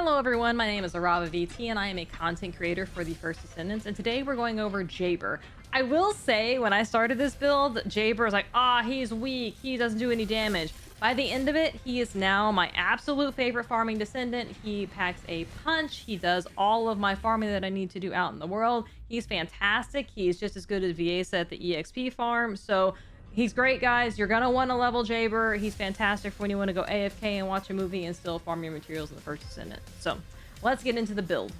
Hello everyone, my name is AravaVT and I am a content creator for the First Descendants, and today we're going over Jayber. I will say, when I started this build, Jayber was like, he's weak, he doesn't do any damage. By the end of it, he is now my absolute favorite farming descendant. He packs a punch, he does all of my farming that I need to do out in the world. He's fantastic, he's just as good as Viesa at the EXP farm, so he's great, guys. You're gonna want to level Jayber. He's fantastic for when you want to go AFK and watch a movie and still farm your materials in the First Descendant. So let's get into the build.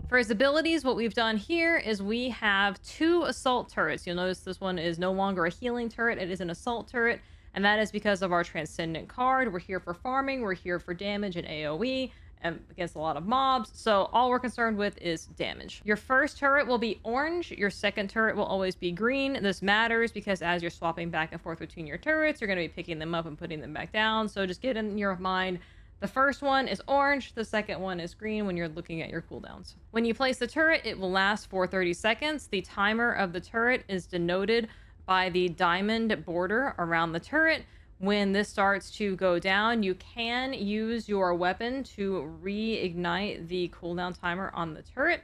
For his abilities, what we've done here is we have 2 assault turrets. You'll notice this one is no longer a healing turret. It is an assault turret, and that is because of our Transcendent card. We're here for farming. We're here for damage and AoE. Against a lot of mobs, so all we're concerned with is damage. Your first turret will be orange, your second turret will always be green. This matters because as you're swapping back and forth between your turrets, you're going to be picking them up and putting them back down, so just get in your mind, the first one is orange, the second one is green when you're looking at your cooldowns. When you place the turret, it will last for 30 seconds. The timer of the turret is denoted by the diamond border around the turret. When this starts to go down, you can use your weapon to reignite the cooldown timer on the turret.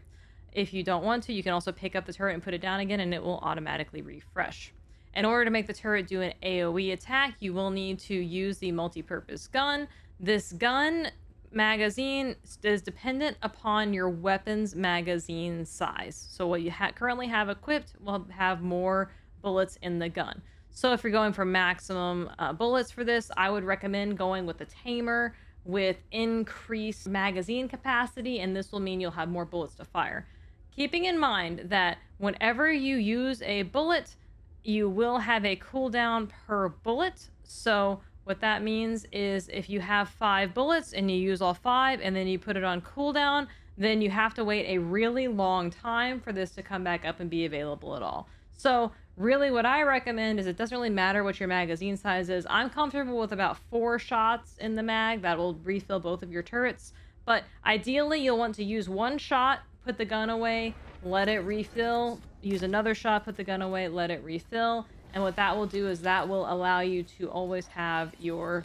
If you don't want to, you can also pick up the turret and put it down again, and it will automatically refresh. In order to make the turret do an AoE attack, you will need to use the multi-purpose gun. This gun magazine is dependent upon your weapon's magazine size. So what you currently have equipped will have more bullets in the gun. So if you're going for maximum bullets for this, I would recommend going with the tamer with increased magazine capacity, and this will mean you'll have more bullets to fire. Keeping in mind that whenever you use a bullet, you will have a cooldown per bullet. So what that means is if you have 5 bullets and you use all 5 and then you put it on cooldown, then you have to wait a really long time for this to come back up and be available at all. So really what I recommend is it doesn't really matter what your magazine size is. I'm comfortable with about 4 shots in the mag that will refill both of your turrets. But ideally you'll want to use 1 shot, put the gun away, let it refill, use another shot, put the gun away, let it refill. And what that will do is that will allow you to always have your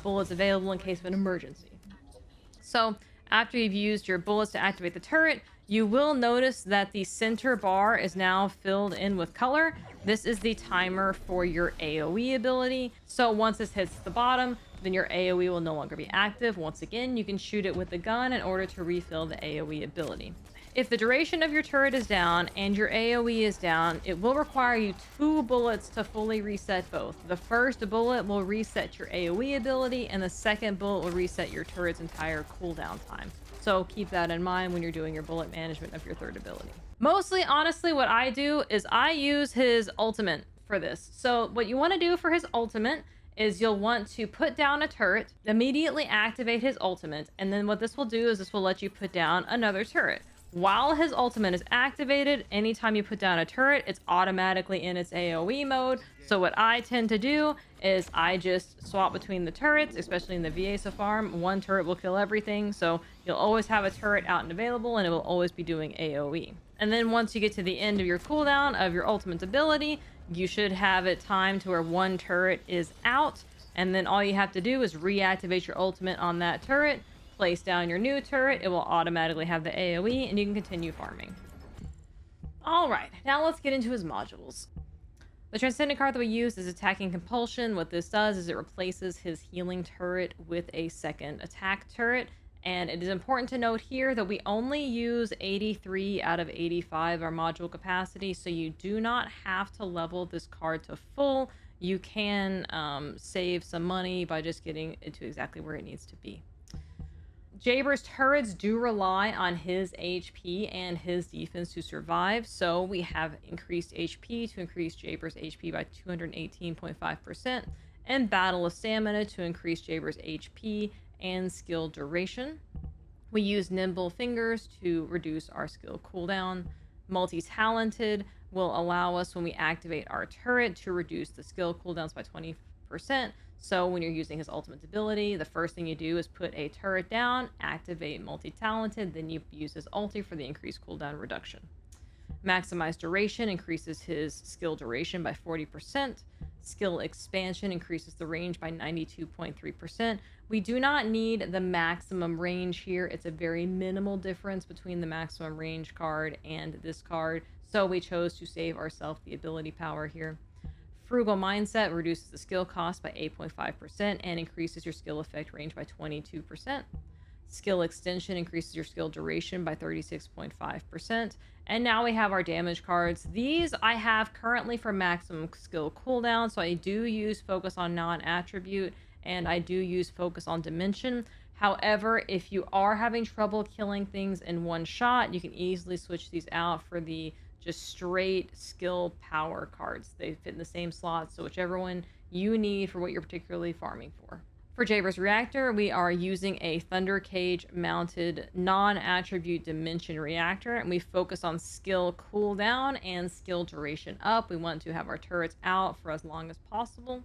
bullets available in case of an emergency. So after you've used your bullets to activate the turret, you will notice that the center bar is now filled in with color. This is the timer for your AoE ability. So once this hits the bottom, then your AoE will no longer be active. Once again, you can shoot it with the gun in order to refill the AoE ability. If the duration of your turret is down and your AoE is down, it will require you 2 bullets to fully reset both. The first bullet will reset your AoE ability, and the second bullet will reset your turret's entire cooldown time. So keep that in mind when you're doing your bullet management of your third ability. Mostly, honestly, what I do is I use his ultimate for this. So what you want to do for his ultimate is you'll want to put down a turret, immediately activate his ultimate, and then what this will do is this will let you put down another turret. While his ultimate is activated, anytime you put down a turret, it's automatically in its AoE mode. So what I tend to do is I just swap between the turrets, especially in the Viesa farm. 1 turret will kill everything, so you'll always have a turret out and available, and it will always be doing AoE. And then once you get to the end of your cooldown of your ultimate ability, you should have it timed to where 1 turret is out, and then all you have to do is reactivate your ultimate on that turret, place down your new turret, it will automatically have the AoE, and you can continue farming. Alright, now let's get into his modules. The Transcendent card that we use is Attacking Compulsion. What this does is it replaces his healing turret with a second attack turret, and it is important to note here that we only use 83 out of 85 our module capacity, so you do not have to level this card to full. You can save some money by just getting it to exactly where it needs to be. Jayber's turrets do rely on his HP and his defense to survive, so we have increased HP to increase Jayber's HP by 218.5%, and Battle of Stamina to increase Jayber's HP and skill duration. We use Nimble Fingers to reduce our skill cooldown. Multi-Talented will allow us, when we activate our turret, to reduce the skill cooldowns by 20%. So when you're using his ultimate ability, the first thing you do is put a turret down, activate Multi-Talented, then you use his ulti for the increased cooldown reduction. Maximize Duration increases his skill duration by 40%. Skill expansion increases the range by 92.3%. We do not need the maximum range here. It's a very minimal difference between the maximum range card and this card, so we chose to save ourselves the ability power here. Frugal Mindset reduces the skill cost by 8.5% and increases your skill effect range by 22%. Skill Extension increases your skill duration by 36.5%. And now we have our damage cards. These I have currently for maximum skill cooldown, so I do use Focus on Non-Attribute, and I do use Focus on Dimension. However, if you are having trouble killing things in one shot, you can easily switch these out for the just straight skill power cards. They fit in the same slot, so whichever one you need for what you're particularly farming for. For Jayber's reactor, we are using a Thunder Cage mounted non-attribute dimension reactor, and we focus on skill cooldown and skill duration up. We want to have our turrets out for as long as possible.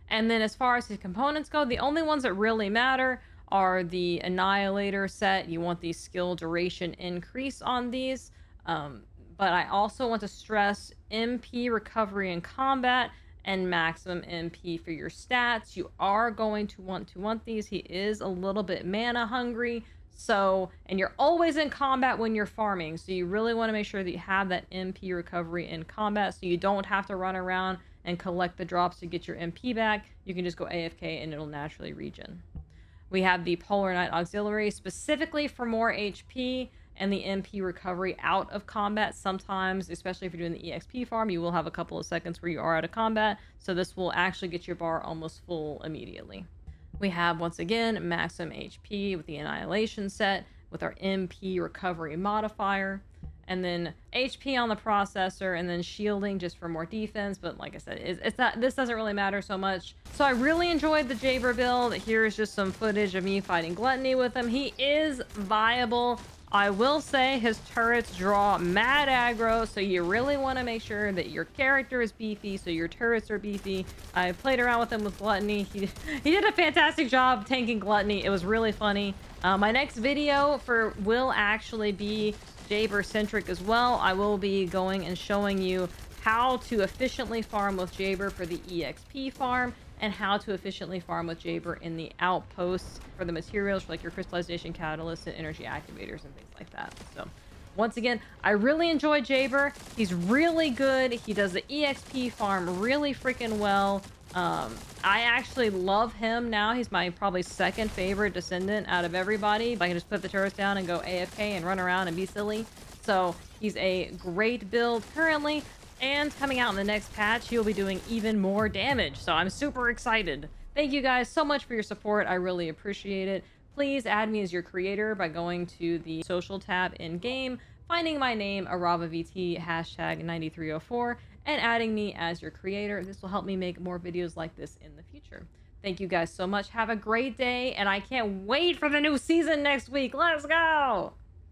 And then as far as the components go, the only ones that really matter are the Annihilator set. You want the skill duration increase on these. But I also want to stress MP recovery in combat and maximum MP for your stats. You are going to want these. He is a little bit mana hungry, so, and you're always in combat when you're farming, so you really want to make sure that you have that MP recovery in combat, so you don't have to run around and collect the drops to get your MP back. You can just go AFK and it'll naturally regen. We have the Polar Knight Auxiliary specifically for more HP and the MP recovery out of combat. Sometimes, especially if you're doing the EXP farm, you will have a couple of seconds where you are out of combat, so this will actually get your bar almost full immediately. We have, once again, maximum HP with the Annihilation set with our MP recovery modifier, and then HP on the processor, and then shielding just for more defense. But like I said, it's not, this doesn't really matter so much. So I really enjoyed the Jayber build. Here's just some footage of me fighting Gluttony with him. He is viable. I will say his turrets draw mad aggro, so you really want to make sure that your character is beefy, so your turrets are beefy. I played around with him with Gluttony. He did a fantastic job tanking Gluttony. It was really funny. My next video will actually be Jayber centric as well. I will be going and showing you how to efficiently farm with Jayber for the EXP farm, and how to efficiently farm with Jayber in the outposts for the materials for like your crystallization catalysts and energy activators and things like that. So once again, I really enjoy Jayber. He's really good. He does the EXP farm really freaking well. I actually love him now. He's my probably second favorite descendant out of everybody. I can just put the turrets down and go AFK and run around and be silly. So he's a great build currently. And coming out in the next patch, he'll be doing even more damage. So I'm super excited. Thank you guys so much for your support. I really appreciate it. Please add me as your creator by going to the social tab in game, finding my name, AravaVT, #9304, and adding me as your creator. This will help me make more videos like this in the future. Thank you guys so much. Have a great day, and I can't wait for the new season next week. Let's go!